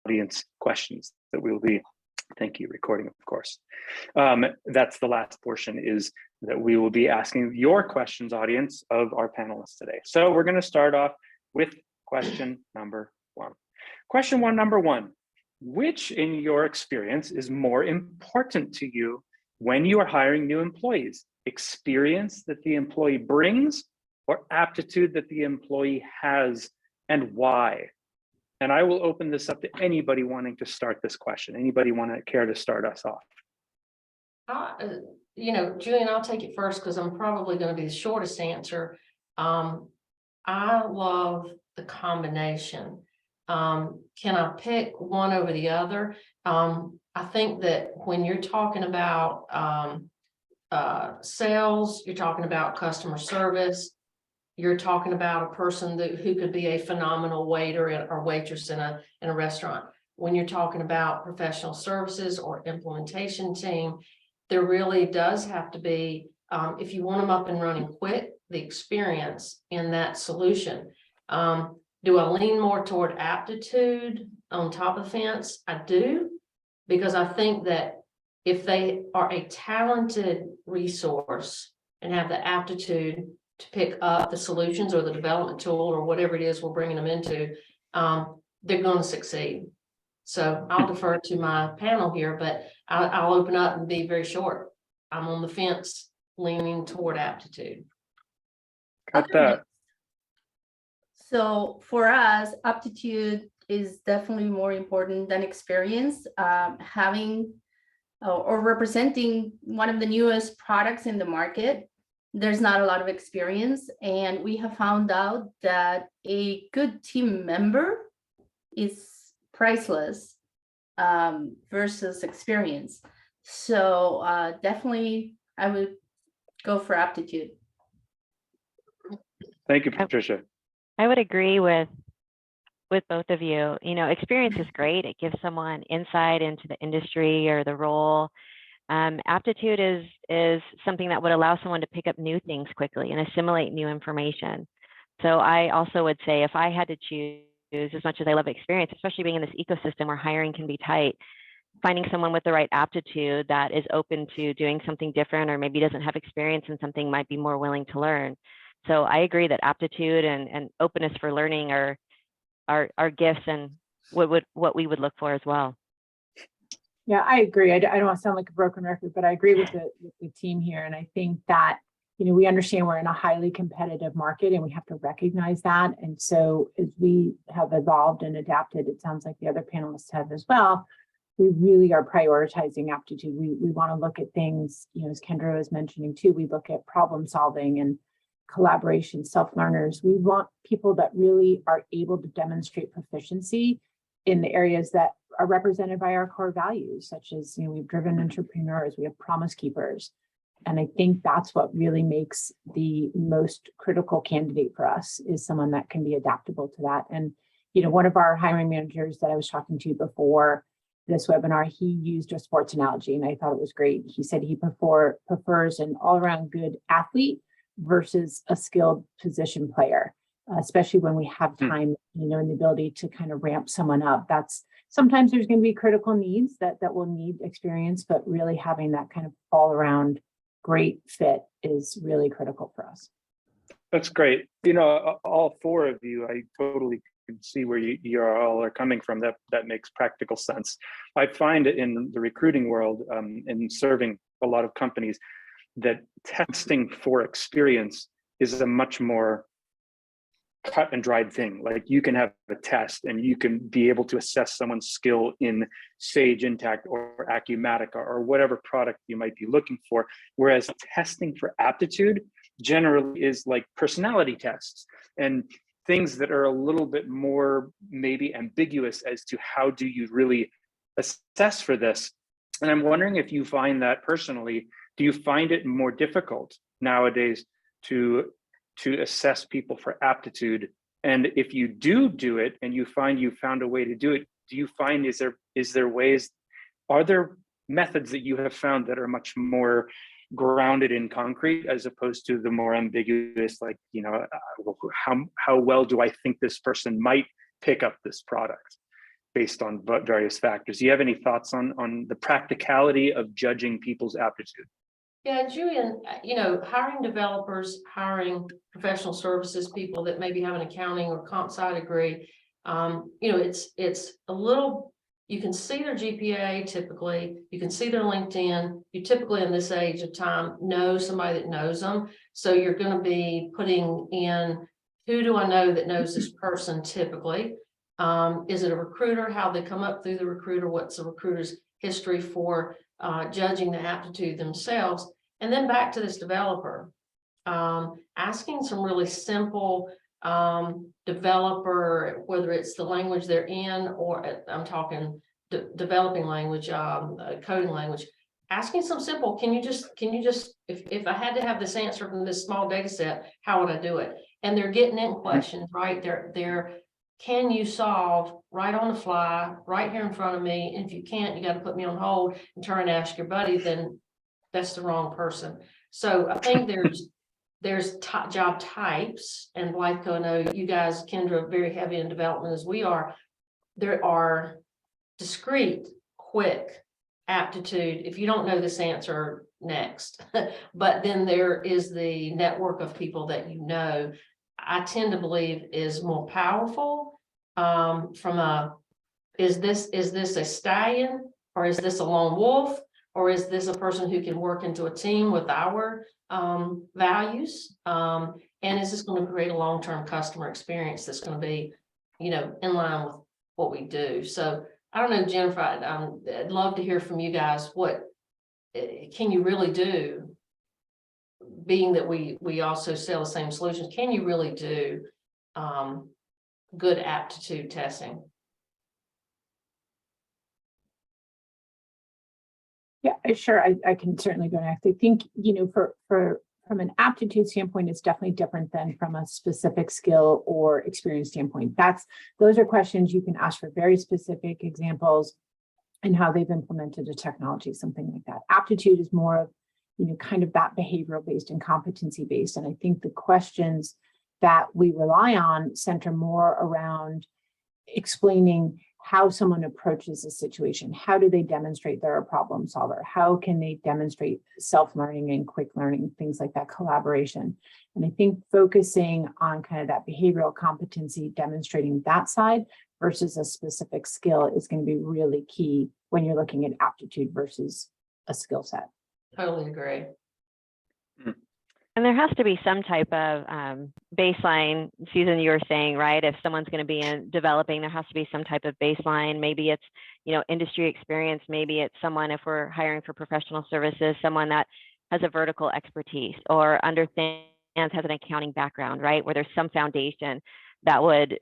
audience questions that we will be, thank you, recording, of course. That's the last portion, is that we will be asking your questions, audience, of our panelists today. So we're going to start off with question number one. Question number one, which in your experience is more important to you when you are hiring new employees? Experience that the employee brings, or aptitude that the employee has, and why? And I will open this up to anybody wanting to start this question. Anybody care to start us off? Julian, I'll take it first because I'm probably going to be the shortest answer. I love the combination. Can I pick one over the other? I think that when you're talking about sales, you're talking about customer service, you're talking about a person who could be a phenomenal waiter or waitress in a restaurant. When you're talking about professional services or implementation team, there really does have to be, if you want them up and running quick, the experience in that solution. Do I lean more toward aptitude on top of the fence? I do, because I think that if they are a talented resource and have the aptitude to pick up the solutions or the development tool or whatever it is we're bringing them into, they're going to succeed. So I'll defer to my panel here, but I'll open up and be very short. I'm on the fence leaning toward aptitude. Got that. So for us, aptitude is definitely more important than experience. Having or representing one of the newest products in the market, there's not a lot of experience. And we have found out that a good team member is priceless versus experience. So definitely I would go for aptitude. Thank you, Patricia. I would agree with both of you. Experience is great. It gives someone insight into the industry or the role. Aptitude is something that would allow someone to pick up new things quickly and assimilate new information. So I also would say, if I had to choose, as much as I love experience, especially being in this ecosystem where hiring can be tight, finding someone with the right aptitude that is open to doing something different, or maybe doesn't have experience in something, might be more willing to learn. So I agree that aptitude and openness for learning are gifts, and what we would look for as well. Yeah, I agree. I don't want to sound like a broken record, but I agree with the team here. And I think that, we understand we're in a highly competitive market and we have to recognize that. And so as we have evolved and adapted, it sounds like the other panelists have as well, we really are prioritizing aptitude. We want to look at things, as Kendra was mentioning too, we look at problem solving and collaboration, self-learners. We want people that really are able to demonstrate proficiency in the areas that are represented by our core values, such as, we've driven entrepreneurs, we have promise keepers. And I think that's what really makes the most critical candidate for us, is someone that can be adaptable to that. And, one of our hiring managers that I was talking to before this webinar, he used a sports analogy and I thought it was great. He said he prefers an all-around good athlete versus a skilled position player, especially when we have time, and the ability to kind of ramp someone up. That's sometimes there's going to be critical needs that will need experience, but really having that kind of all around great fit is really critical for us. That's great. All four of you, I totally can see where you all are coming from. That makes practical sense. I find in the recruiting world, in serving a lot of companies, that testing for experience is a much more cut and dried thing. Like, you can have a test and you can be able to assess someone's skill in Sage Intacct or Acumatica or whatever product you might be looking for. Whereas testing for aptitude generally is like personality tests and things that are a little bit more maybe ambiguous as to how do you really assess for this. And I'm wondering if you find that personally, do you find it more difficult nowadays to assess people for aptitude? And if you do it and you find you found a way to do it, do you find are there methods that you have found that are much more grounded in concrete as opposed to the more ambiguous, like, how well do I think this person might pick up this product? based on various factors. Do you have any thoughts on the practicality of judging people's aptitude? Yeah, Julian, hiring developers, hiring professional services people that maybe have an accounting or comp sci degree, it's a little, you can see their GPA typically, you can see their LinkedIn, you typically in this age of time know somebody that knows them. So you're going to be putting in, who do I know that knows this person typically? Is it a recruiter? How they come up through the recruiter? What's the recruiter's history for judging the aptitude themselves? And then back to this developer, asking some really simple developer, whether it's the language they're in, or I'm talking developing language, coding language, asking some simple, can you just, if I had to have this answer from this small data set, how would I do it? And they're getting in questions, right? They're can you solve right on the fly, right here in front of me? And if you can't, you got to put me on hold and turn and ask your buddy, then that's the wrong person. So I think there's job types, and Blythe, I know you guys, Kendra, very heavy in development as we are. There are discrete, quick aptitude. If you don't know this answer, next. But then there is the network of people that you know, I tend to believe is more powerful from a, is this a stallion, or is this a lone wolf? Or is this a person who can work into a team with our values? And is this going to create a long-term customer experience that's going to be, in line with what we do? So I don't know, Jennifer, I'd love to hear from you guys. What can you really do? Being that we also sell the same solutions, can you really do good aptitude testing? Yeah, sure. I can certainly go next. I think, from an aptitude standpoint, it's definitely different than from a specific skill or experience standpoint. Those are questions you can ask for very specific examples and how they've implemented a technology, something like that. Aptitude is more of, kind of that behavioral based and competency based. And I think the questions that we rely on center more around explaining how someone approaches a situation. How do they demonstrate they're a problem solver? How can they demonstrate self-learning and quick learning, things like that, collaboration? And I think focusing on kind of that behavioral competency, demonstrating that side versus a specific skill is going to be really key when you're looking at aptitude versus a skill set. Totally agree. And there has to be some type of baseline. Susan, you were saying, right? If someone's going to be in developing, there has to be some type of baseline. Maybe it's, industry experience. Maybe it's someone, if we're hiring for professional services, someone that has a vertical expertise or understands, has an accounting background, right? Where there's some foundation that would,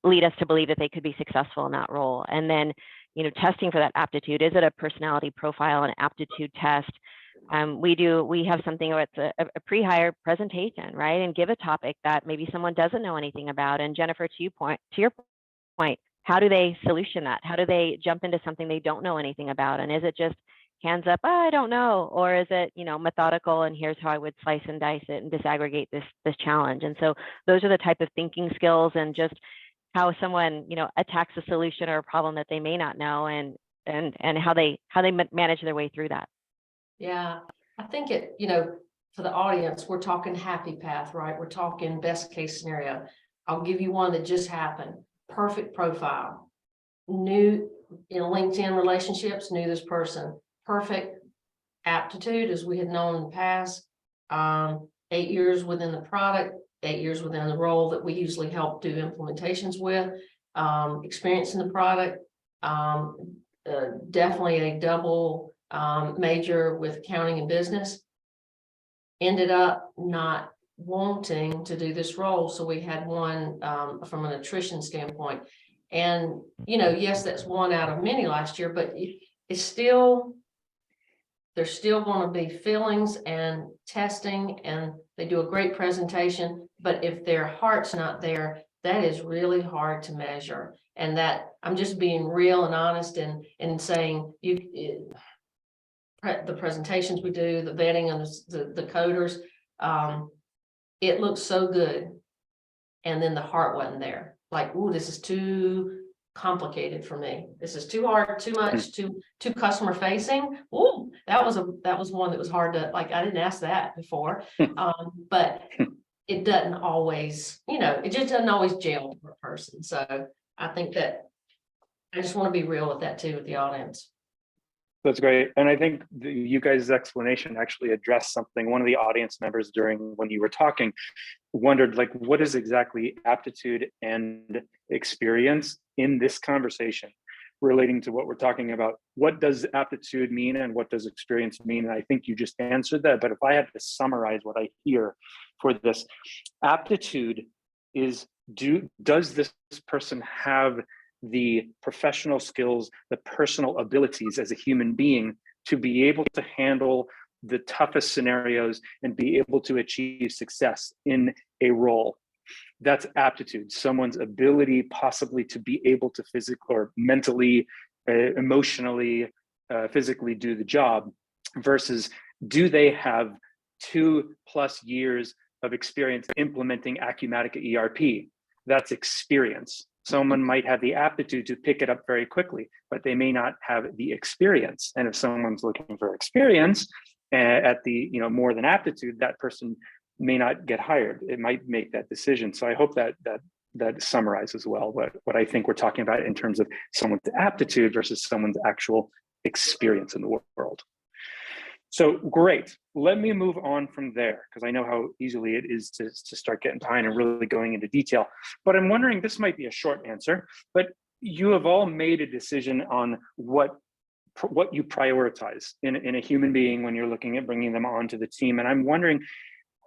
lead us to believe that they could be successful in that role. And then, testing for that aptitude. Is it a personality profile, an aptitude test? We have something where it's a pre-hire presentation, right? And give a topic that maybe someone doesn't know anything about. And Jennifer, to your point, how do they solution that? How do they jump into something they don't know anything about? And is it just hands up, I don't know? Or is it, methodical, and here's how I would slice and dice it and disaggregate this challenge? And so those are the type of thinking skills, and just how someone, attacks a solution or a problem that they may not know, and how they manage their way through that. Yeah, I think for the audience, we're talking happy path, right? We're talking best case scenario. I'll give you one that just happened. Perfect profile. New in LinkedIn relationships, knew this person. Perfect aptitude, as we had known in the past. 8 years within the product, 8 years within the role that we usually help do implementations with. Experience in the product. Definitely a double major with accounting and business. Ended up not wanting to do this role, so we had one from an attrition standpoint. And yes, that's one out of many last year, but it's still, there's still going to be feelings and testing, and they do a great presentation, but if their heart's not there, that is really hard to measure. And that, I'm just being real and honest and saying the presentations we do, the vetting and the coders, it looks so good. And then the heart wasn't there. Like, ooh, this is too complicated for me. This is too hard, too much, too customer facing. Oh, that was one that was hard to, like, I didn't ask that before. But it doesn't always, it just doesn't always gel for a person. So I think that I just want to be real with that too, with the audience. That's great. And I think you guys' explanation actually addressed something. One of the audience members when you were talking wondered, like, what is exactly aptitude and experience in this conversation relating to what we're talking about? What does aptitude mean and what does experience mean? And I think you just answered that. But if I had to summarize what I hear for this, aptitude is, does this person have the professional skills, the personal abilities as a human being to be able to handle the toughest scenarios and be able to achieve success in a role? That's aptitude, someone's ability possibly to be able to physically or mentally, emotionally, physically do the job, versus do they have 2+ years of experience implementing Acumatica ERP? That's experience. Someone might have the aptitude to pick it up very quickly, but they may not have the experience. And if someone's looking for experience at the, more than aptitude, that person may not get hired. It might make that decision. So I hope that summarizes well what I think we're talking about in terms of someone's aptitude versus someone's actual experience in the world. So great. Let me move on from there, because I know how easily it is to start getting behind and really going into detail. But I'm wondering, this might be a short answer, but you have all made a decision on what you prioritize in a human being when you're looking at bringing them onto the team. And I'm wondering,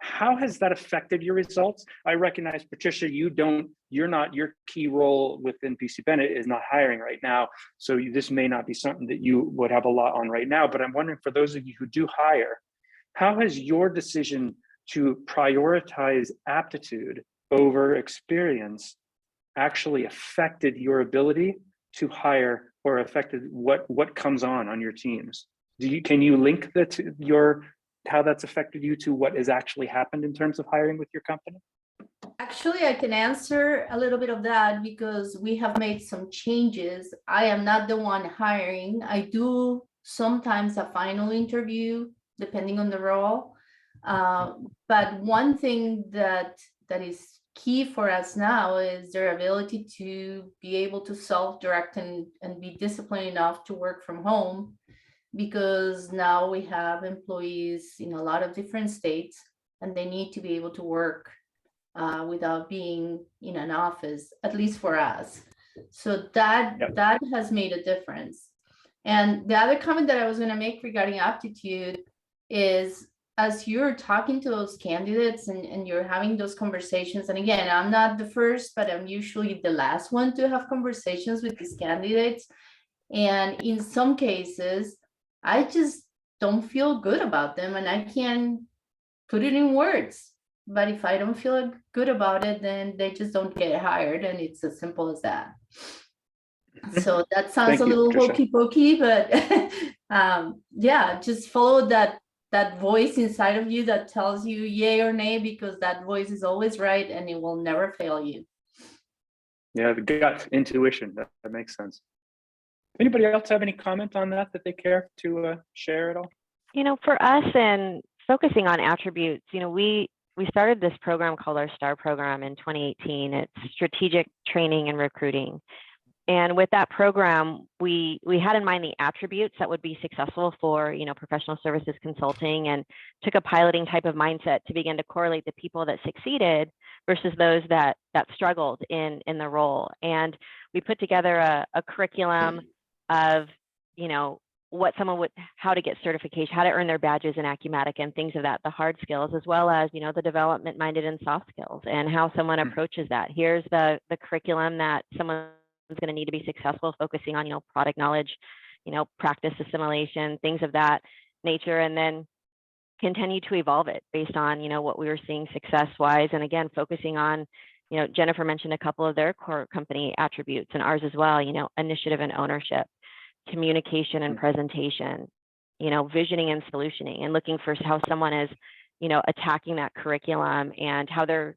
how has that affected your results? I recognize, Patricia, your key role within PC Bennett is not hiring right now. So this may not be something that you would have a lot on right now, but I'm wondering, for those of you who do hire, how has your decision to prioritize aptitude over experience actually affected your ability to hire, or affected what comes on your teams? Can you link how that's affected you to what has actually happened in terms of hiring with your company? Actually, I can answer a little bit of that because we have made some changes. I am not the one hiring. I do sometimes a final interview, depending on the role. But one thing that is key for us now is their ability to be able to self-direct and be disciplined enough to work from home, because now we have employees in a lot of different states and they need to be able to work without being in an office, at least for us. So that has made a difference. And the other comment that I was going to make regarding aptitude is, as you're talking to those candidates and you're having those conversations, and again, I'm not the first, but I'm usually the last one to have conversations with these candidates. And in some cases, I just don't feel good about them and I can't put it in words. But if I don't feel good about it, then they just don't get hired. And it's as simple as that. So that sounds a little hokey pokey, but yeah, just follow that voice inside of you that tells you yay or nay, because that voice is always right and it will never fail you. Yeah, the gut intuition, that makes sense. Anybody else have any comment on that they care to share at all? For us, and focusing on attributes, we started this program called our STAR program in 2018. It's strategic training and recruiting. And with that program, we had in mind the attributes that would be successful for, professional services consulting, and took a piloting type of mindset to begin to correlate the people that succeeded versus those that struggled in the role. And we put together a curriculum of, how to get certification, how to earn their badges in Acumatica and things of that, the hard skills, as well as, the development minded and soft skills and how someone approaches that. Here's the curriculum that someone is going to need to be successful, focusing on, product knowledge, practice assimilation, things of that nature, and then continue to evolve it based on, what we were seeing success wise. And again, focusing on, Jennifer mentioned a couple of their core company attributes and ours as well, initiative and ownership, communication and presentation, visioning and solutioning, and looking for how someone is, attacking that curriculum and how they're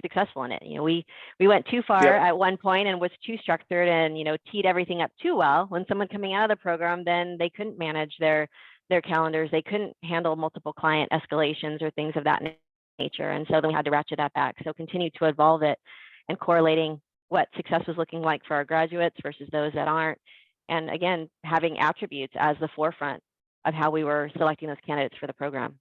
successful in it. We went too far at one point and was too structured and, teed everything up too well. When someone coming out of the program, then they couldn't manage their calendars. They couldn't handle multiple client escalations or things of that nature. And so then we had to ratchet that back. So continue to evolve it and correlating what success was looking like for our graduates versus those that aren't. And again, having attributes as the forefront of how we were selecting those candidates for the program.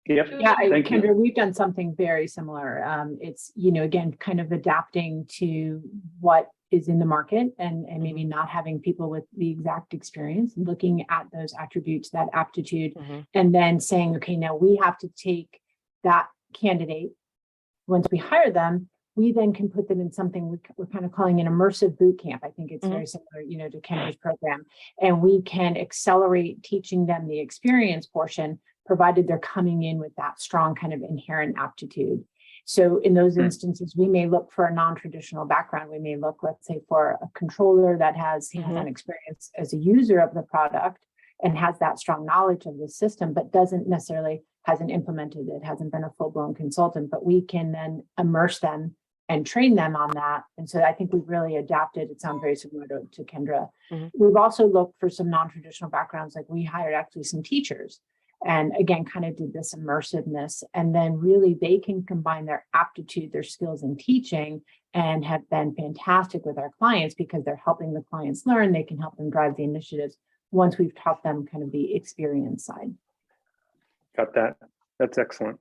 Yep. Yeah, Thank you. Kendra, we've done something very similar. It's, again, kind of adapting to what is in the market and maybe not having people with the exact experience, looking at those attributes, that aptitude, and then saying, okay, now we have to take that candidate. Once we hire them, we then can put them in something we're kind of calling an immersive boot camp. I think it's very similar, to Kendra's program. And we can accelerate teaching them the experience portion, provided they're coming in with that strong kind of inherent aptitude. So in those instances, we may look for a non-traditional background. We may look, let's say, for a controller that has hands-on experience as a user of the product and has that strong knowledge of the system, but hasn't implemented it, hasn't been a full-blown consultant, but we can then immerse them and train them on that. And so I think we've really adapted. It sounds very similar to Kendra. We've also looked for some non-traditional backgrounds, like we hired actually some teachers. And again, kind of did this immersiveness, and then really they can combine their aptitude, their skills in teaching, and have been fantastic with our clients because they're helping the clients learn. They can help them drive the initiatives once we've taught them kind of the experience side. Got that. That's excellent.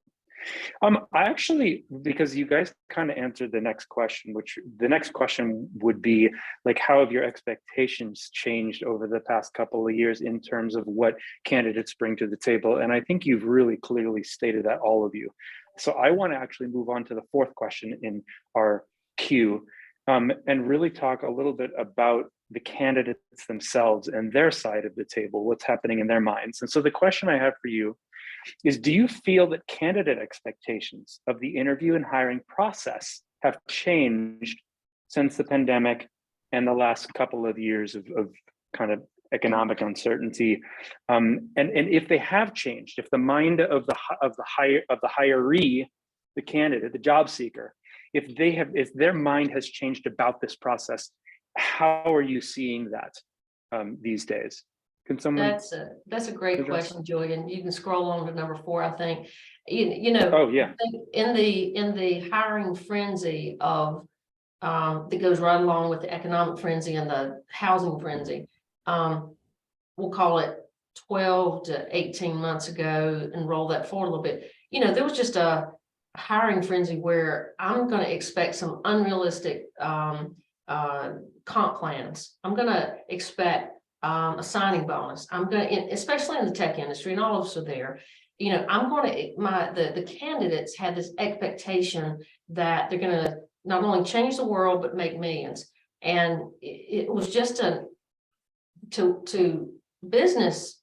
I actually, because you guys kind of answered the next question, which the next question would be like, how have your expectations changed over the past couple of years in terms of what candidates bring to the table? And I think you've really clearly stated that, all of you. So I want to actually move on to the fourth question in our queue, and really talk a little bit about the candidates themselves and their side of the table, what's happening in their minds. And so the question I have for you is, do you feel that candidate expectations of the interview and hiring process have changed since the pandemic and the last couple of years of kind of economic uncertainty? And if they have changed, if the mind of the hiree, the candidate, the job seeker, if their mind has changed about this process, how are you seeing that these days? Can someone? That's a great question, Julian. You can scroll on to number 4, I think. Oh yeah. In the hiring frenzy of that goes right along with the economic frenzy and the housing frenzy, we'll call it 12 to 18 months ago, and roll that forward a little bit. There was just a hiring frenzy where I'm going to expect some unrealistic comp plans. I'm going to expect a signing bonus. I'm going to, especially in the tech industry, and all of us are there. I'm going to, the candidates had this expectation that they're going to not only change the world, but make millions. And it was just to business,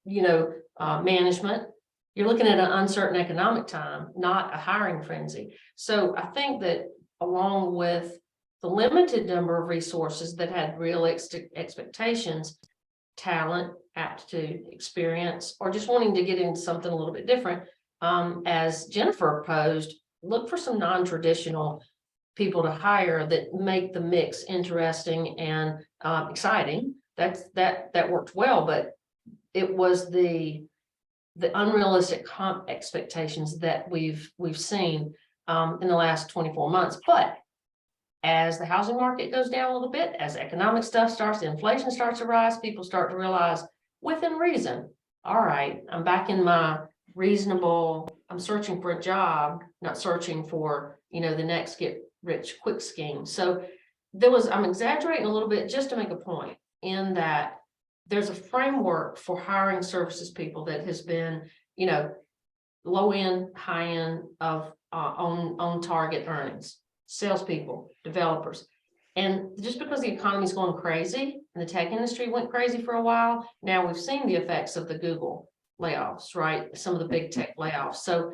management, you're looking at an uncertain economic time, not a hiring frenzy. So I think that along with the limited number of resources that had realistic expectations, talent, aptitude, experience, or just wanting to get into something a little bit different, as Jennifer posed, look for some non-traditional people to hire that make the mix interesting and exciting. That worked well, but it was the unrealistic comp expectations that we've seen in the last 24 months. But as the housing market goes down a little bit, as economic stuff starts, inflation starts to rise, people start to realize within reason, all right, I'm back in my reasonable, I'm searching for a job, not searching for, the next get rich quick scheme. So I'm exaggerating a little bit just to make a point in that there's a framework for hiring services people that has been, low end, high end of on target earnings. Salespeople, developers. And just because the economy is going crazy and the tech industry went crazy for a while, now we've seen the effects of the Google layoffs, right? Some of the big tech layoffs. So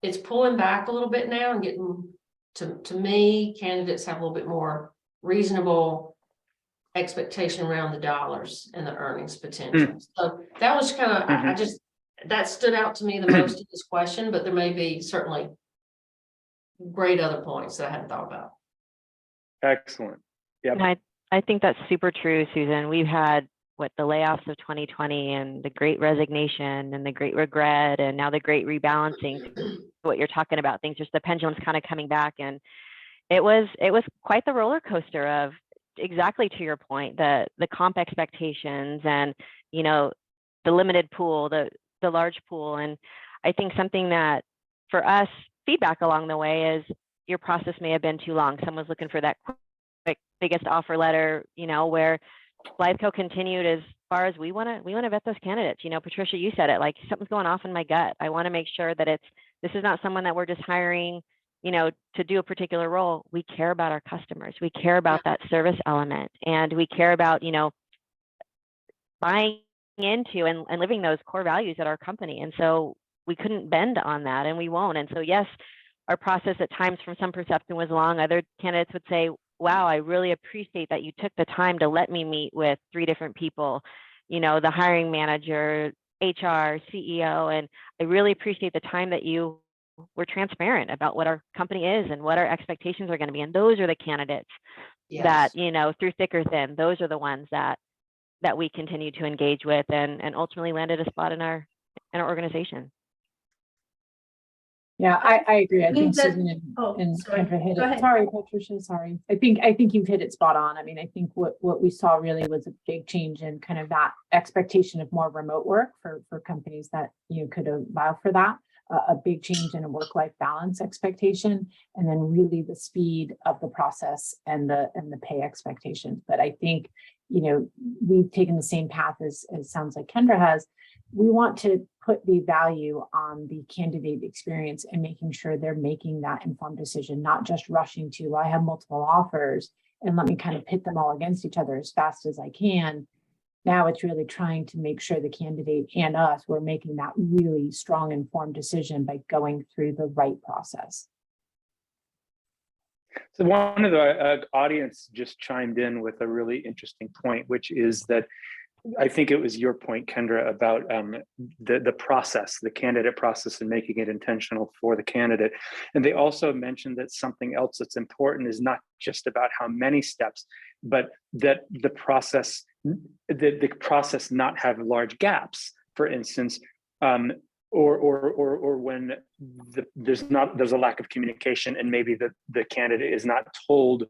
it's pulling back a little bit now and getting to me, candidates have a little bit more reasonable expectation around the dollars and the earnings potential. So that was kind of, that stood out to me the most in this question, but there may be certainly great other points that I hadn't thought about. Excellent. Yep. And I think that's super true, Susan. We've had the layoffs of 2020 and the great resignation and the great regret and now the great rebalancing. What you're talking about, things just the pendulum's kind of coming back, and it was quite the roller coaster of, exactly to your point, the comp expectations and, you know, the limited pool, the large pool. And I think something that for us, feedback along the way is your process may have been too long. Someone's looking for that quick biggest offer letter, you know, where Blytheco continued as far as we want to vet those candidates. You know, Patricia, you said it, like, something's going off in my gut. I want to make sure that this is not someone that we're just hiring, you know, to do a particular role. We care about our customers. We care about that service element, and we care about, you know, buying into and living those core values at our company. And so we couldn't bend on that, and we won't. And so, yes, our process at times from some perception was long. Other candidates would say, wow, I really appreciate that you took the time to let me meet with 3 different people, you know, the hiring manager, HR, CEO, and I really appreciate the time that you were transparent about what our company is and what our expectations are going to be. And those are the candidates that, you know, through thick or thin, those are the ones that we continue to engage with and ultimately landed a spot in our organization. Yeah, I agree. I think that- Susan and sorry. Kendra hit Go it. ahead. Sorry, Patricia, sorry. I think you've hit it spot on. I mean, I think what we saw really was a big change in kind of that expectation of more remote work for companies that, you know, could allow for that. A big change in a work-life balance expectation, and then really the speed of the process and the pay expectations. But I think, you know, we've taken the same path as sounds like Kendra has. We want to put the value on the candidate experience and making sure they're making that informed decision, not just rushing to, well, I have multiple offers and let me kind of pit them all against each other as fast as I can. Now it's really trying to make sure the candidate and us, we're making that really strong informed decision by going through the right process. So one of the audience just chimed in with a really interesting point, which is that I think it was your point, Kendra, about the process, the candidate process, and making it intentional for the candidate. And they also mentioned that something else that's important is not just about how many steps, but that the process not have large gaps. For instance, or when there's a lack of communication, and maybe the candidate is not told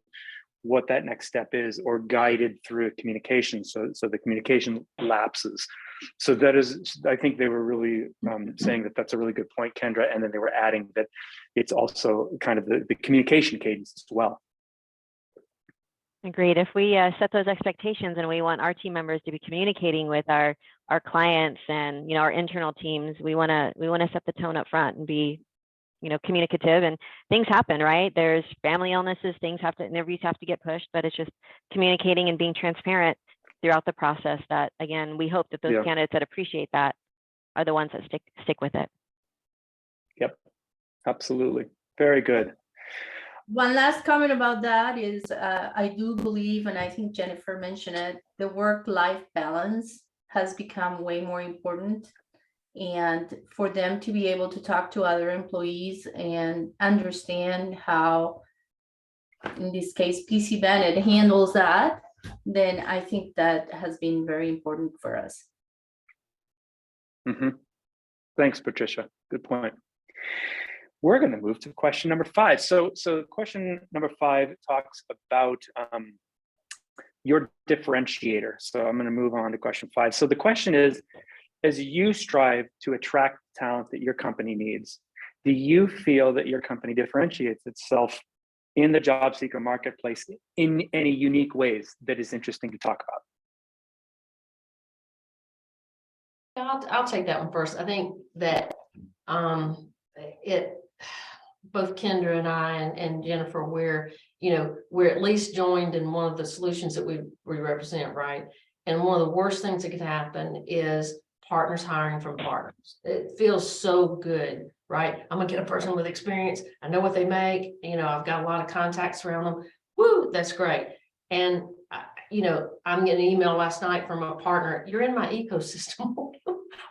what that next step is or guided through communication, so the communication lapses. So that is, I think they were really saying that that's a really good point, Kendra, and then they were adding that it's also kind of the communication cadence as well. Agreed. If we set those expectations and we want our team members to be communicating with our clients and, you know, our internal teams, we want to set the tone up front and be, you know, communicative. And things happen, right? There's family illnesses, interviews have to get pushed, but it's just communicating and being transparent throughout the process that, again, we hope that those candidates that appreciate that are the ones that stick with it. Yep, absolutely. Very good. One last comment about that is I do believe, and I think Jennifer mentioned it, the work-life balance has become way more important. And for them to be able to talk to other employees and understand how, in this case, PC Bennett handles that, then I think that has been very important for us. Mm-hmm. Thanks, Patricia. Good point. We're going to move to question number 5. So question number 5 talks about your differentiator. So I'm going to move on to question 5. So the question is, as you strive to attract talent that your company needs, do you feel that your company differentiates itself in the job seeker marketplace in any unique ways that is interesting to talk about? I'll take that one first. I think that both Kendra and I and Jennifer, we're at least joined in one of the solutions that we represent, right? And one of the worst things that could happen is partners hiring from partners. It feels so good, right? I'm gonna get a person with experience. I know what they make. You know, I've got a lot of contacts around them. Woo, that's great. And I'm getting an email last night from a partner. You're in my ecosystem.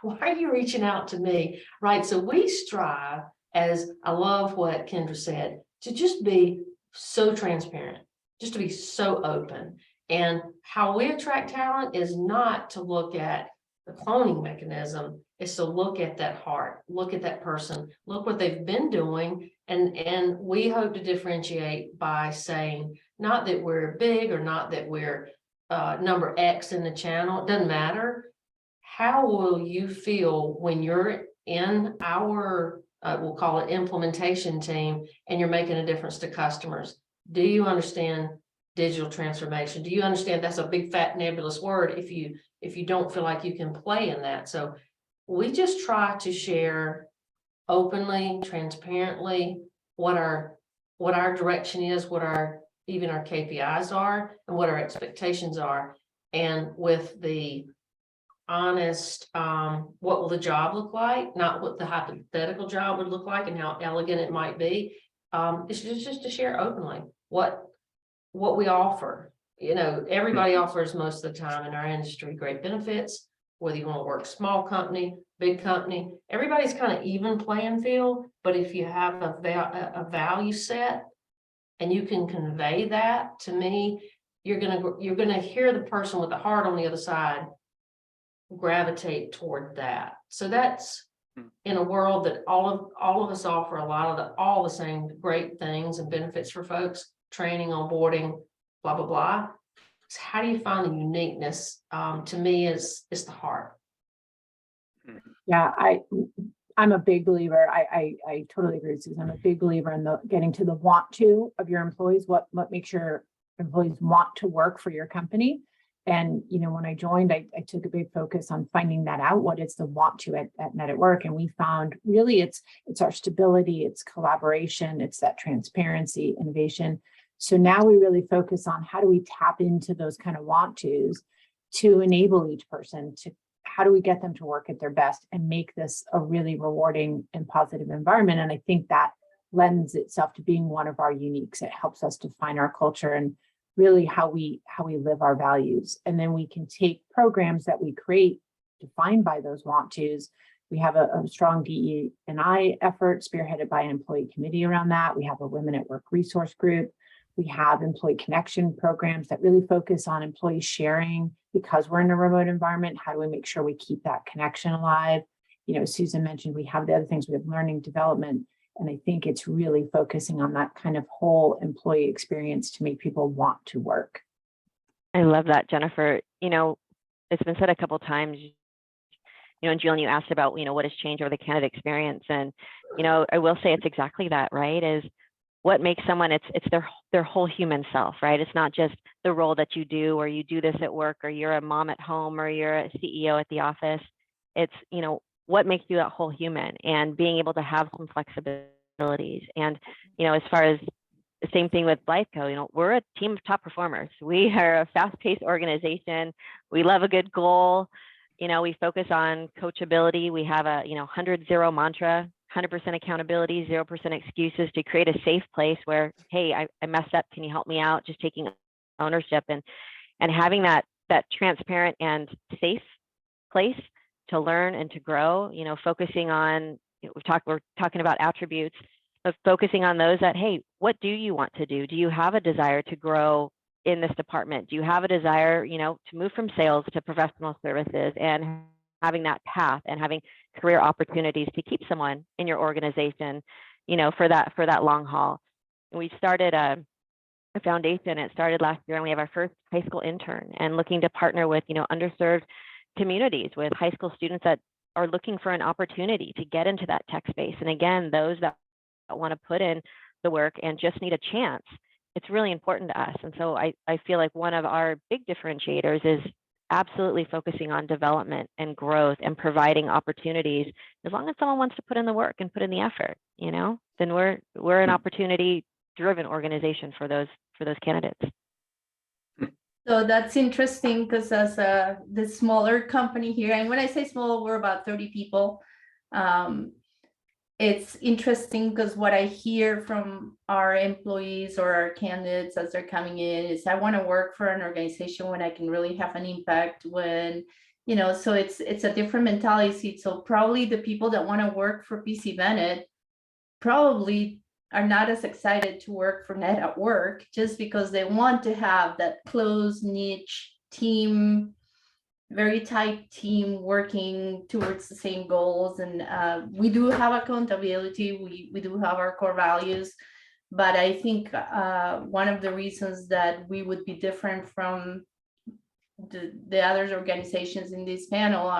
Why are you reaching out to me, right? So we strive, as I love what Kendra said, to just be so transparent, just to be so open. And how we attract talent is not to look at the cloning mechanism, is to look at that heart, look at that person, look what they've been doing. And we hope to differentiate by saying, not that we're big or not that we're number X in the channel, it doesn't matter. How will you feel when you're in our, we'll call it implementation team, and you're making a difference to customers? Do you understand digital transformation? Do you understand that's a big fat nebulous word if you don't feel like you can play in that? So we just try to share openly, transparently what our direction is, what our even our KPIs are, and what our expectations are. And with the honest, what will the job look like, not what the hypothetical job would look like and how elegant it might be. It's just to share openly what we offer. You know, everybody offers most of the time in our industry great benefits, whether you want to work small company, big company, everybody's kind of even playing field. But if you have a value set and you can convey that to me, you're gonna hear the person with the heart on the other side gravitate toward that. So that's in a world that all of us offer a lot of all the same great things and benefits for folks, training, onboarding, blah blah blah. So how do you find the uniqueness? To me, is the heart. Yeah, I'm a big believer. I totally agree with Susan. I'm a big believer in the getting to the want to of your employees. What makes your employees want to work for your company? And you know, when I joined, I took a big focus on finding that out. What is the want to at Net at Work? And we found really it's our stability, it's collaboration, it's that transparency, innovation. So now we really focus on how do we tap into those kind of want tos to enable each person to, how do we get them to work at their best and make this a really rewarding and positive environment? And I think that lends itself to being one of our uniques. It helps us define our culture and really how we live our values. And then we can take programs that we create defined by those want tos. We have a strong DE&I effort spearheaded by an employee committee around that. We have a Women at Work resource group. We have employee connection programs that really focus on employee sharing. Because we're in a remote environment, how do we make sure we keep that connection alive? You know, Susan mentioned we have the other things, we have learning development. And I think it's really focusing on that kind of whole employee experience to make people want to work. I love that, Jennifer. You know, it's been said a couple of times, you know, and Julian, you asked about, you know, what has changed over the candidate experience. And, you know, I will say it's exactly that, right? Is what makes someone, it's their whole human self, right? It's not just the role that you do, or you do this at work, or you're a mom at home, or you're a CEO at the office. It's, you know, what makes you that whole human, and being able to have some flexibilities. And, you know, as far as the same thing with Blytheco, you know, we're a team of top performers. We are a fast-paced organization. We love a good goal. You know, we focus on coachability. We have a, you know, 100-0 mantra, 100% accountability, 0% excuses, to create a safe place where, hey, I messed up. Can you help me out? Just taking ownership and having that transparent and safe place to learn and to grow. You know, focusing on, you know, we're talking about attributes, but focusing on those that, hey, what do you want to do? Do you have a desire to grow in this department? Do you have a desire, you know, to move from sales to professional services, and having that path and having career opportunities to keep someone in your organization, you know, for that long haul. And we started a foundation. It started last year, and we have our first high school intern, and looking to partner with, you know, underserved communities with high school students that are looking for an opportunity to get into that tech space. And again, those that want to put in the work and just need a chance, it's really important to us. And so I feel like one of our big differentiators is absolutely focusing on development and growth and providing opportunities. As long as someone wants to put in the work and put in the effort, you know, then we're an opportunity driven organization for those candidates. So that's interesting, because as the smaller company here, and when I say small, we're about 30 people. It's interesting because what I hear from our employees or our candidates as they're coming in is, I want to work for an organization when I can really have an impact, when, you know, so it's a different mentality. So probably the people that want to work for PC Bennett probably are not as excited to work for Net at Work just because they want to have that close niche team, very tight team working towards the same goals. And we do have accountability. We do have our core values. But I think one of the reasons that we would be different from the other organizations in this panel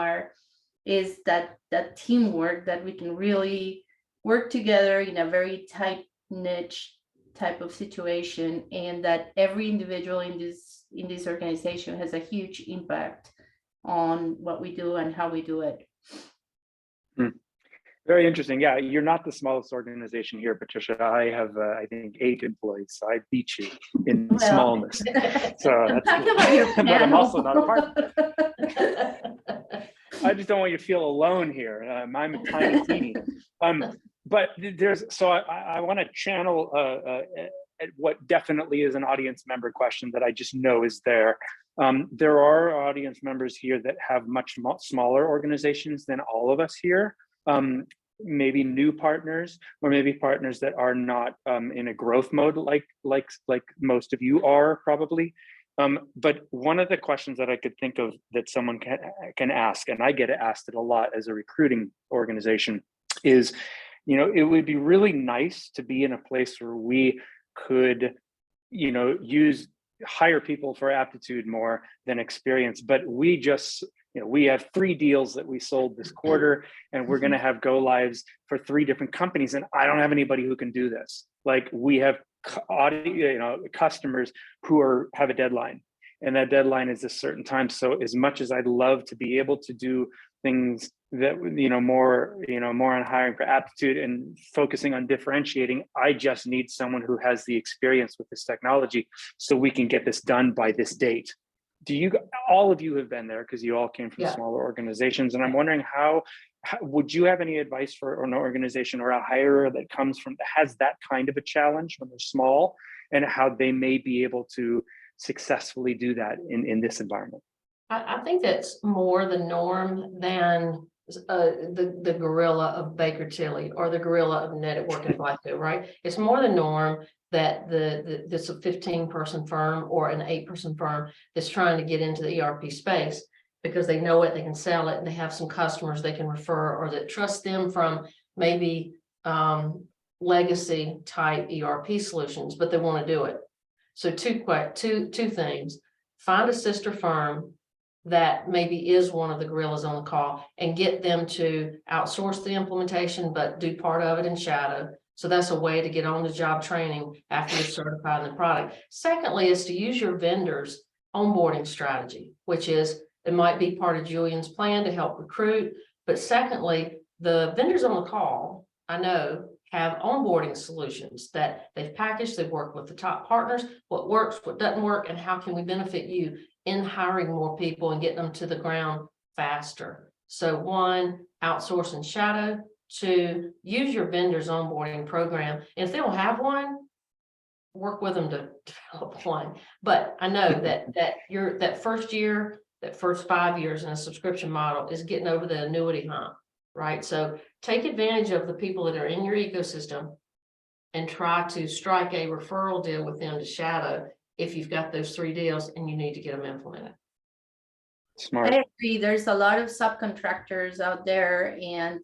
is that teamwork, that we can really work together in a very tight niche type of situation, and that every individual in this organization has a huge impact on what we do and how we do it. Very interesting. Yeah, you're not the smallest organization here, Patricia. I have, I think, 8 employees. So I beat you in smallness. So that's Talk about your but I'm also not a panel. part. I just don't want you to feel alone here. I'm a tiny teeny. But there's, so I want to channel what definitely is an audience member question that I just know is there. There are audience members here that have much smaller organizations than all of us here. Maybe new partners, or maybe partners that are not in a growth mode like most of you are probably. But one of the questions that I could think of that someone can ask, and I get asked it a lot as a recruiting organization, is, you know, it would be really nice to be in a place where we could, you know, hire people for aptitude more than experience, but we just, you know, we have 3 deals that we sold this quarter, and we're going to have go lives for 3 different companies, and I don't have anybody who can do this. Like, we have customers who have a deadline, and that deadline is a certain time. So as much as I'd love to be able to do things that, more on hiring for aptitude and focusing on differentiating, I just need someone who has the experience with this technology so we can get this done by this date. All of you have been there because you all came from smaller organizations, and I'm wondering how would you have any advice for an organization or a hirer that has that kind of a challenge when they're small, and how they may be able to successfully do that in this environment? I think that's more the norm than the gorilla of Baker Tilly or the gorilla of Net at Work and Blackfield, right? It's more the norm that this a 15-person firm or an 8-person firm that's trying to get into the ERP space because they know it, they can sell it, and they have some customers they can refer or that trust them from maybe legacy type ERP solutions, but they want to do it. So two things: find a sister firm that maybe is one of the gorillas on the call and get them to outsource the implementation, but do part of it in shadow. So that's a way to get on the job training after you're certified in the product. Secondly, is to use your vendor's onboarding strategy, which is, it might be part of Julian's plan to help recruit. But secondly, the vendors on the call, I know, have onboarding solutions that they've packaged. They've worked with the top partners, what works, what doesn't work, and how can we benefit you in hiring more people and getting them to the ground faster. So 1, outsource and shadow. 2, use your vendor's onboarding program. And if they don't have one, work with them to develop one. But I know that first year, that first 5 years in a subscription model is getting over the annuity hump, right? So take advantage of the people that are in your ecosystem and try to strike a referral deal with them to shadow if you've got those 3 deals and you need to get them implemented. Smart. I agree. There's a lot of subcontractors out there, and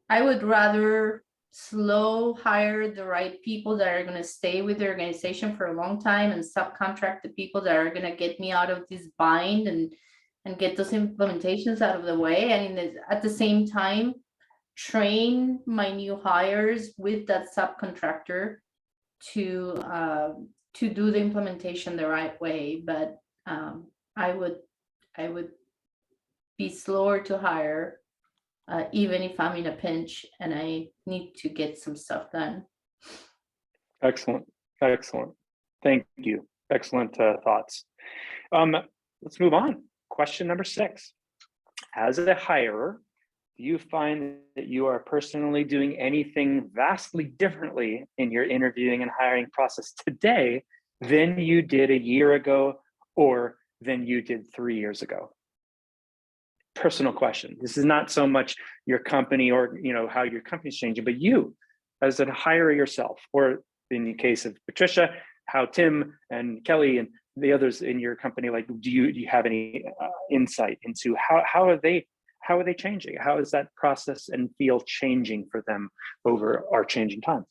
I would rather slow hire the right people that are going to stay with the organization for a long time and subcontract the people that are going to get me out of this bind and get those implementations out of the way. And at the same time, train my new hires with that subcontractor to do the implementation the right way. But I would be slower to hire, even if I'm in a pinch and I need to get some stuff done. Excellent. Thank you. Excellent thoughts. Let's move on. Question number 6. As a hirer, do you find that you are personally doing anything vastly differently in your interviewing and hiring process today than you did a year ago or than you did 3 years ago? Personal question. This is not so much your company or how your company's changing, but you as a hirer yourself, or in the case of Patricia, how Tim and Kelly and the others in your company, like, do you have any insight into how are they changing? How is that process and feel changing for them over our changing times?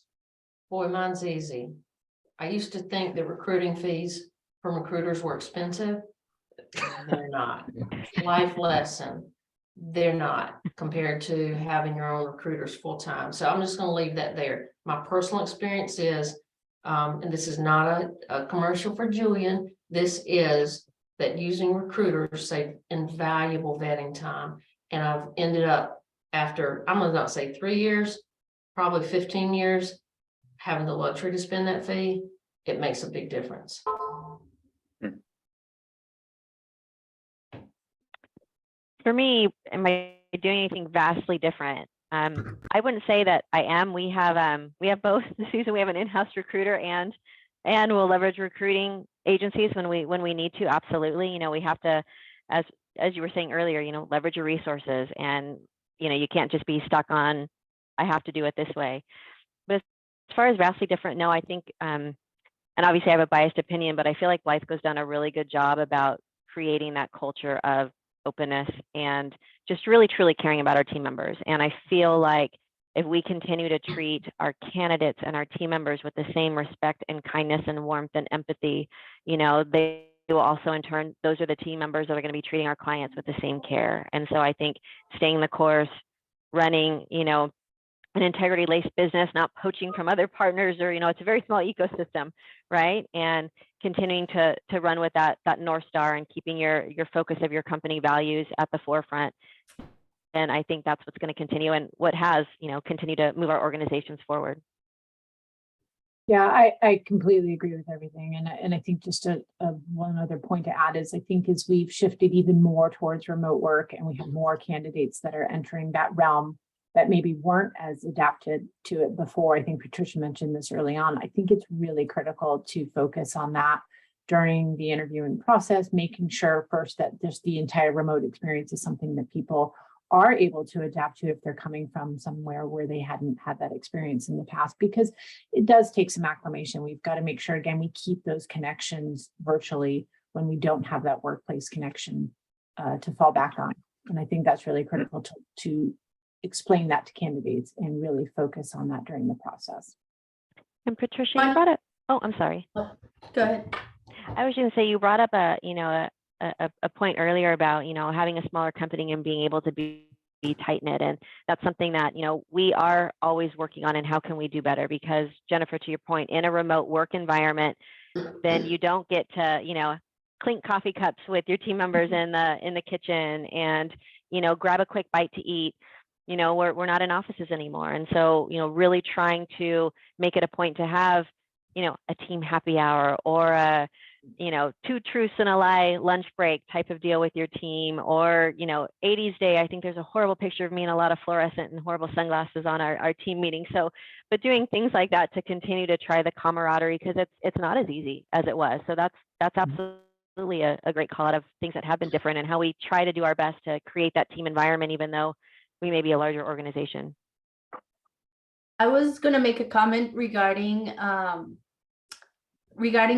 Boy, mine's easy. I used to think that recruiting fees from recruiters were expensive. They're not. Life lesson. They're not, compared to having your own recruiters full time. So I'm just going to leave that there. My personal experience is, and this is not a commercial for Julian, this is that using recruiters save invaluable vetting time. And I've ended up, after, I'm going to not say 3 years, probably 15 years, having the luxury to spend that fee. It makes a big difference. For me, am I doing anything vastly different? I wouldn't say that I am. We have both. Susan, we have an in-house recruiter and we'll leverage recruiting agencies when we need to. Absolutely. You know, we have to, as you were saying earlier, you know, leverage your resources, and you know, you can't just be stuck on, I have to do it this way. But as far as vastly different, no, I think, and obviously I have a biased opinion, but I feel like Blythe goes down a really good job about creating that culture of openness and just really truly caring about our team members. And I feel like if we continue to treat our candidates and our team members with the same respect and kindness and warmth and empathy, you know, they will also in turn, those are the team members that are going to be treating our clients with the same care. And so I think staying the course, running, you know, an integrity-laced business, not poaching from other partners, or, you know, it's a very small ecosystem, right? And continuing to run with that North Star and keeping your focus of your company values at the forefront. And I think that's what's going to continue, and what has, you know, continue to move our organizations forward. Yeah, I completely agree with everything. And I think just one other point to add is, I think as we've shifted even more towards remote work and we have more candidates that are entering that realm that maybe weren't as adapted to it before. I think Patricia mentioned this early on. I think it's really critical to focus on that during the interviewing process, making sure first that just the entire remote experience is something that people are able to adapt to if they're coming from somewhere where they hadn't had that experience in the past, because it does take some acclimation. We've got to make sure, again, we keep those connections virtually when we don't have that workplace connection to fall back on. And I think that's really critical to explain that to candidates and really focus on that during the process. And Patricia, you brought up, oh, I'm sorry. Go ahead. I was going to say, you brought up a point earlier about, you know, having a smaller company and being able to be tight-knit. And that's something that, you know, we are always working on, and how can we do better? Because Jennifer, to your point, in a remote work environment, then you don't get to, you know, clink coffee cups with your team members in the kitchen and, you know, grab a quick bite to eat. You know, we're not in offices anymore. And so, you know, really trying to make it a point to have, you know, a team happy hour, or a, you know, 2 truths and a lie lunch break type of deal with your team, or, you know, 80s day. I think there's a horrible picture of me in a lot of fluorescent and horrible sunglasses on our team meeting. So, but doing things like that to continue to try the camaraderie, because it's not as easy as it was. So that's absolutely a great call out of things that have been different, and how we try to do our best to create that team environment, even though we may be a larger organization. I was going to make a comment regarding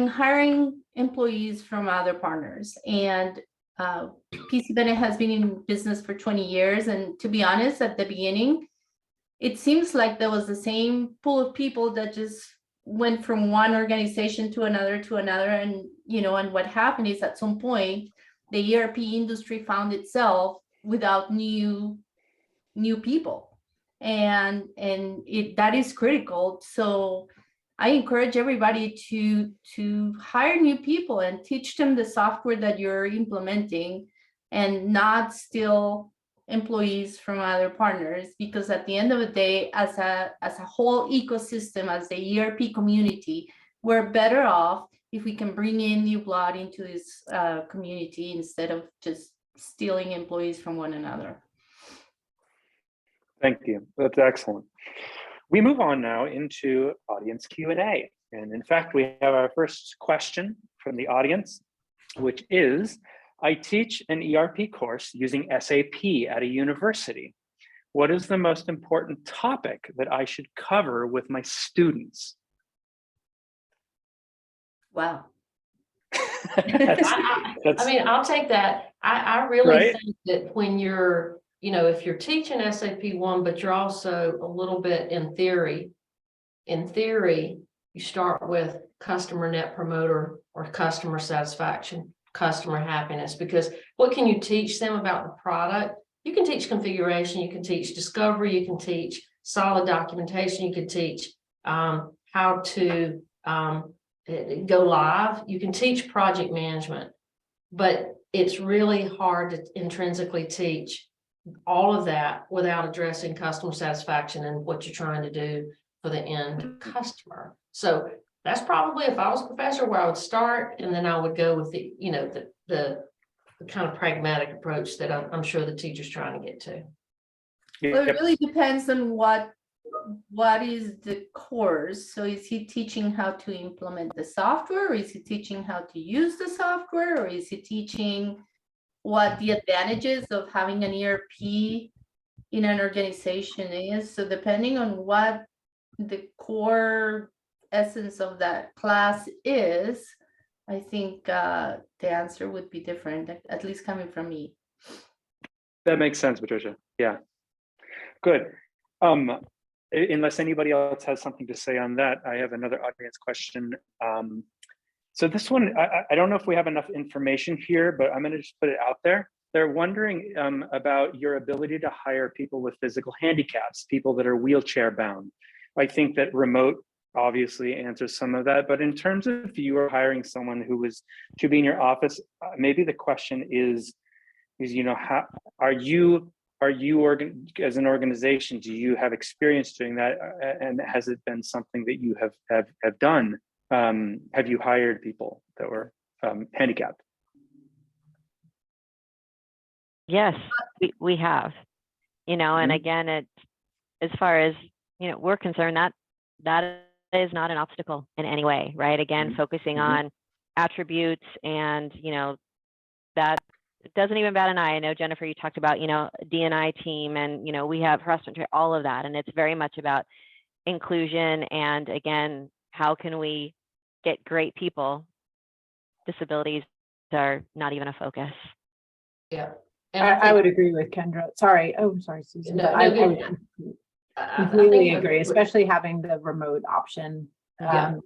hiring employees from other partners. And PC Bennett has been in business for 20 years. And to be honest, at the beginning, it seems like there was the same pool of people that just went from one organization to another. And, you know, and what happened is, at some point, the ERP industry found itself without new people. And that is critical. So I encourage everybody to hire new people and teach them the software that you're implementing, and not steal employees from other partners, because at the end of the day, as a whole ecosystem, as the ERP community, we're better off if we can bring in new blood into this community, instead of just stealing employees from one another. Thank you. That's excellent. We move on now into audience Q&A. And in fact, we have our first question from the audience, which is, I teach an ERP course using SAP at a university. what is the most important topic that I should cover with my students? Wow. I mean, I'll take that. I really Right? think that when you're, if you're teaching SAP 1, but you're also a little bit in theory, you start with customer net promoter or customer satisfaction, customer happiness, because what can you teach them about the product? You can teach configuration, you can teach discovery, you can teach solid documentation, you can teach how to go live, you can teach project management, but it's really hard to intrinsically teach all of that without addressing customer satisfaction and what you're trying to do for the end customer. So that's probably, if I was a professor, where I would start, and then I would go with the kind of pragmatic approach that I'm sure the teacher's trying to get to. Well, it really depends on what is the course. So is he teaching how to implement the software, or is he teaching how to use the software, or is he teaching what the advantages of having an ERP in an organization is? So depending on what the core essence of that class is, I think the answer would be different, at least coming from me. That makes sense, Patricia. Yeah, good. Unless anybody else has something to say on that, I have another audience question. So this one, I don't know if we have enough information here, but I'm going to just put it out there. They're wondering about your ability to hire people with physical handicaps, people that are wheelchair bound. I think that remote obviously answers some of that, but in terms of if you are hiring someone who was to be in your office, maybe the question is, how are you as an organization, do you have experience doing that? And has it been something that you have done? Have you hired people that were handicapped? Yes, we have, and again, it's, as far as, we're concerned, that is not an obstacle in any way, right? Again, focusing on attributes and, that doesn't even bat an eye. I know, Jennifer, you talked about, D&I team, and, we have harassment, all of that. And it's very much about inclusion. And again, how can we get great people? Disabilities are not even a focus. Yeah. I would agree with Kendra. Sorry. Oh, sorry, Susan. No, but no, I go would ahead. completely agree, especially having the remote option. Yeah.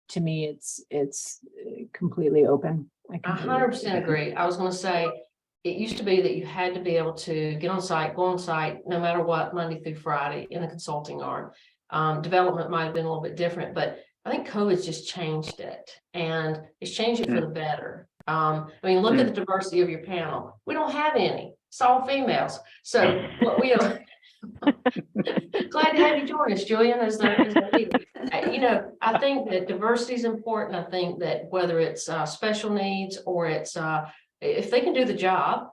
To me, it's completely open. I 100% agree. I was going to say, it used to be that you had to be able to get on site, go on site, no matter what, Monday through Friday in the consulting arm. Development might have been a little bit different, but I think COVID's just changed it, and it's changed it for the better. I mean, look at the diversity of your panel. We don't have any. It's all females. So what we are glad to have you join us, Julian, as the leader. I think that diversity is important. I think that whether it's special needs or it's if they can do the job,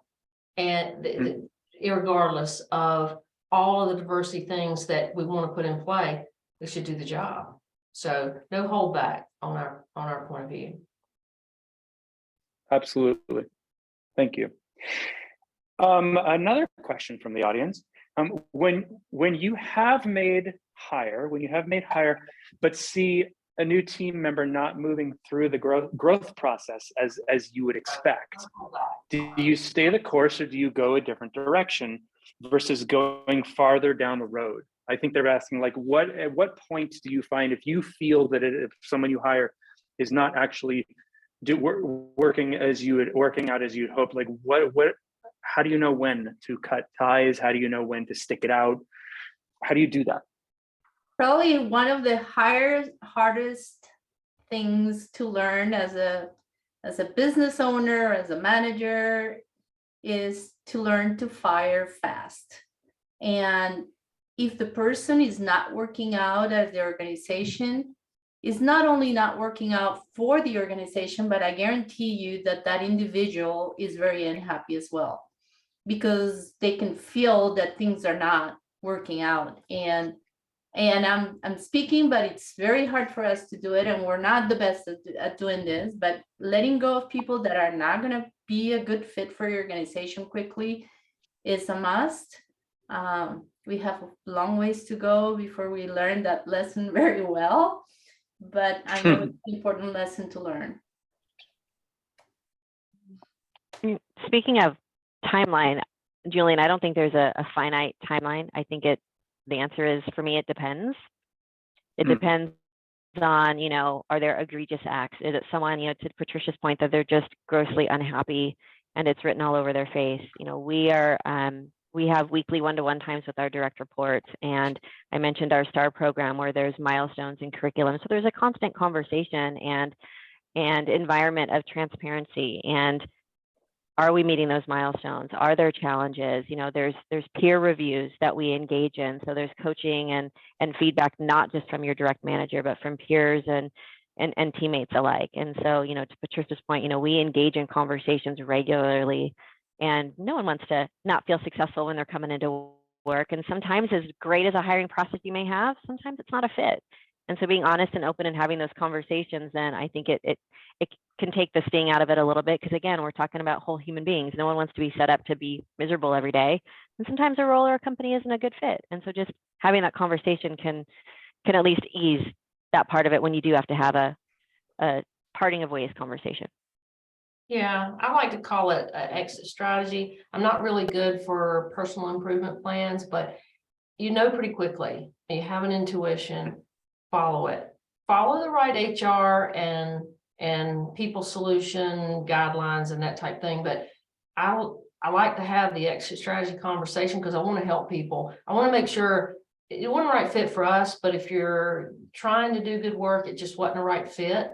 and irregardless of all of the diversity things that we want to put in play, they should do the job. So no hold back on our point of view. Absolutely. Thank you. Another question from the audience. When you have made hire, but see a new team member not moving through the growth process as you would expect, do you stay the course, or do you go a different direction versus going farther down the road? I think they're asking, like, at what point do you find, if you feel that if someone you hire is not actually working out as you'd hope, like how do you know when to cut ties? How do you know when to stick it out? How do you do that? Probably one of the hardest things to learn as a business owner, as a manager, is to learn to fire fast. And if the person is not working out as the organization, is not only not working out for the organization, but I guarantee you that that individual is very unhappy as well, because they can feel that things are not working out. And I'm speaking, but it's very hard for us to do it, and we're not the best at doing this. But letting go of people that are not going to be a good fit for your organization quickly is a must. We have a long ways to go before we learn that lesson very well, but I know it's an important lesson to learn. Speaking of timeline, Julian, I don't think there's a finite timeline. I think the answer is, for me, it depends. It depends on, are there egregious acts? Is it someone, to Patricia's point, that they're just grossly unhappy and it's written all over their face? We have weekly one-to-one times with our direct reports, and I mentioned our STAR program where there's milestones and curriculum. So there's a constant conversation and environment of transparency. And are we meeting those milestones? Are there challenges? There's peer reviews that we engage in. So there's coaching and feedback, not just from your direct manager, but from peers and teammates alike. And so, to Patricia's point, we engage in conversations regularly, and no one wants to not feel successful when they're coming into work. And sometimes, as great as a hiring process you may have, sometimes it's not a fit. And so being honest and open and having those conversations, then I think it can take the sting out of it a little bit, because again, we're talking about whole human beings. No one wants to be set up to be miserable every day. And sometimes a role or a company isn't a good fit. And so just having that conversation can at least ease that part of it when you do have to have a parting of ways conversation. Yeah, I like to call it an exit strategy. I'm not really good for personal improvement plans, but pretty quickly, you have an intuition, follow it. Follow the right HR and people solution guidelines and that type thing. But I like to have the exit strategy conversation because I want to help people. I want to make sure it wasn't the right fit for us, but if you're trying to do good work, it just wasn't the right fit.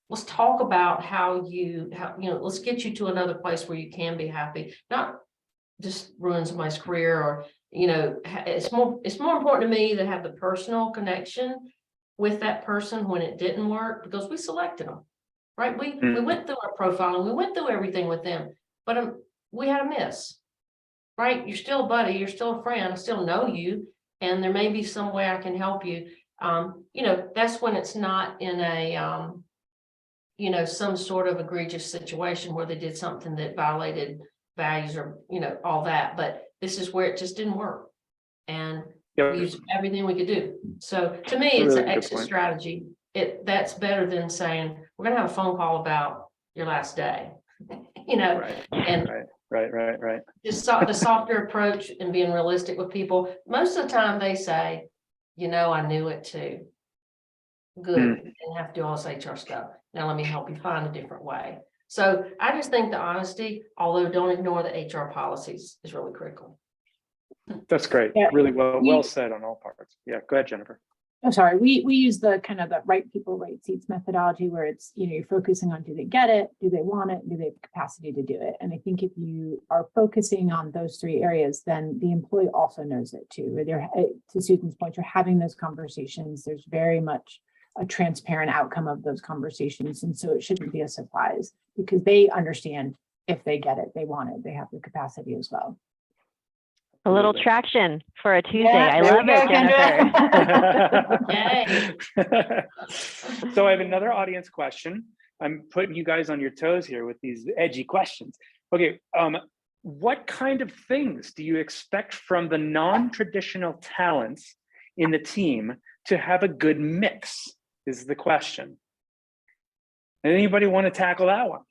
Let's talk about how let's get you to another place where you can be happy, not just ruin somebody's career, or, it's more important to me to have the personal connection with that person when it didn't work, because we selected them, right? We went through our profile and we went through everything with them, but we had a miss, right? You're still a buddy, you're still a friend, I still know you, and there may be some way I can help you. That's when it's not in a, some sort of egregious situation where they did something that violated values or, all that. But this is where it just didn't work. And we used everything we could do. So to me, it's an exit strategy. That's better than saying, we're going to have a phone call about your last day, Right. Just the softer approach and being realistic with people. Most of the time they say, I knew it too. Good. You didn't have to do all this HR stuff. Now let me help you find a different way. So I just think the honesty, although don't ignore the HR policies, is really critical. That's great. Yeah. Really well said on all parts. Yeah, go ahead, Jennifer. Oh, sorry. We use the kind of the right people, right seats methodology, where it's, you're focusing on, do they get it? Do they want it? Do they have the capacity to do it? And I think if you are focusing on those three areas, then the employee also knows it too. Where they're, to Susan's point, you're having those conversations. There's very much a transparent outcome of those conversations. And so it shouldn't be a surprise, because they understand if they get it, they want it, they have the capacity as well. A little traction for a Tuesday. Yeah, I love go, it, Jennifer. So I have another audience question. I'm putting you guys on your toes here with these edgy questions. Okay, what kind of things do you expect from the non-traditional talents in the team to have a good mix, is the question. Anybody want to tackle that one?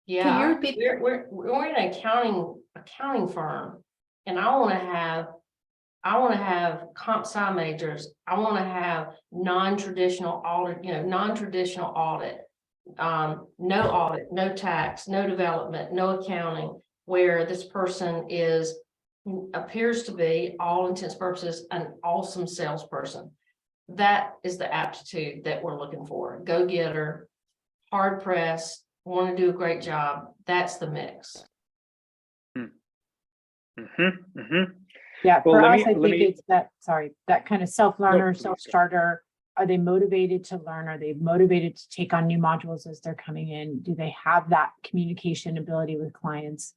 Yeah, we're in an accounting firm, and I want to have comp sci majors. I want to have non-traditional audit, non-traditional audit, no audit, no tax, no development, no accounting, where this person appears to be, all intents and purposes, an awesome salesperson. That is the aptitude that we're looking for. Go-getter, hard pressed, want to do a great job. That's the mix. Yeah, for us, I think it's that kind of self-learner, self-starter. Are they motivated to learn? Are they motivated to take on new modules as they're coming in? Do they have that communication ability with clients?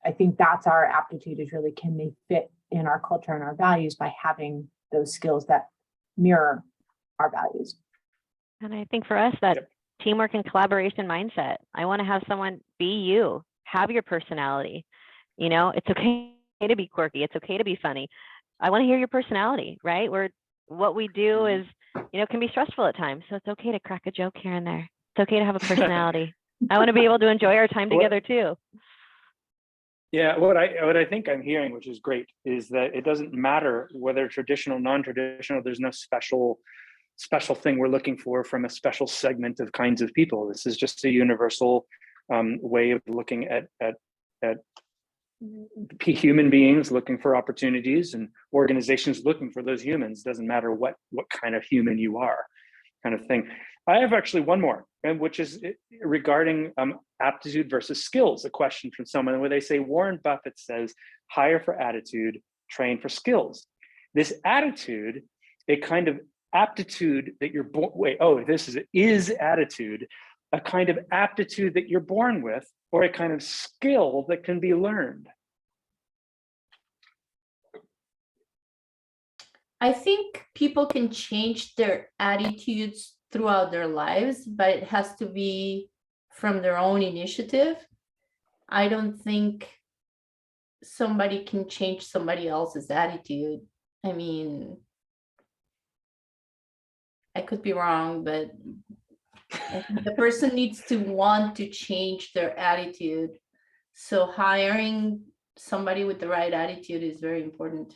I think that's our aptitude, is really, can they fit in our culture and our values by having those skills that mirror our values? And I think for us, that teamwork and collaboration mindset. I want to have someone be you, have your personality. It's okay to be quirky. It's okay to be funny. I want to hear your personality, right? What we do is, can be stressful at times. So it's okay to crack a joke here and there. It's okay to have a personality. I want to be able to enjoy our time together too. Yeah, what I think I'm hearing, which is great, is that it doesn't matter whether traditional, non-traditional, there's no special thing we're looking for from a special segment of kinds of people. This is just a universal way of looking at human beings looking for opportunities and organizations looking for those humans. Doesn't matter what kind of human you are, kind of thing. I have actually one more, and which is regarding aptitude versus skills. A question from someone where they say Warren Buffett says, hire for attitude, train for skills. This attitude, a kind of aptitude that you're born. This is attitude, a kind of aptitude that you're born with, or a kind of skill that can be learned? I think people can change their attitudes throughout their lives, but it has to be from their own initiative. I don't think somebody can change somebody else's attitude. I mean, I could be wrong, but I think the person needs to want to change their attitude. So hiring somebody with the right attitude is very important.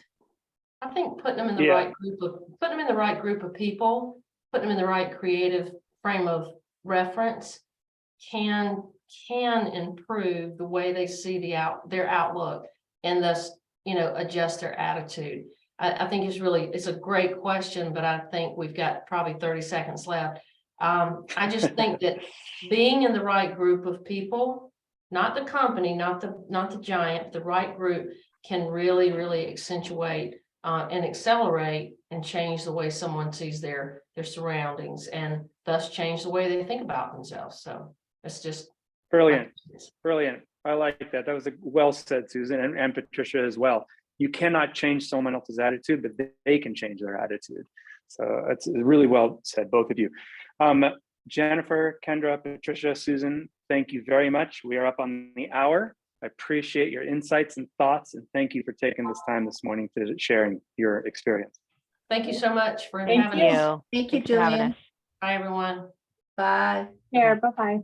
I think putting them in the right group of people, putting them in the right creative frame of reference can improve the way they see their outlook, and thus, adjust their attitude. I think it's a great question, but I think we've got probably 30 seconds left. I just think that being in the right group of people, not the company, not the giant, the right group can really, really accentuate and accelerate and change the way someone sees their surroundings, and thus change the way they think about themselves. So it's just brilliant. I like that. That was well said, Susan, and Patricia as well. You cannot change someone else's attitude, but they can change their attitude. So it's really well said, both of you. Jennifer, Kendra, Patricia, Susan, thank you very much. We are up on the hour. I appreciate your insights and thoughts, and thank you for taking this time this morning to sharing your experience. Thank you so much for Thank having you. us. Thank you, Thanks for having Julian. us. Bye, everyone. Bye. Bye-bye.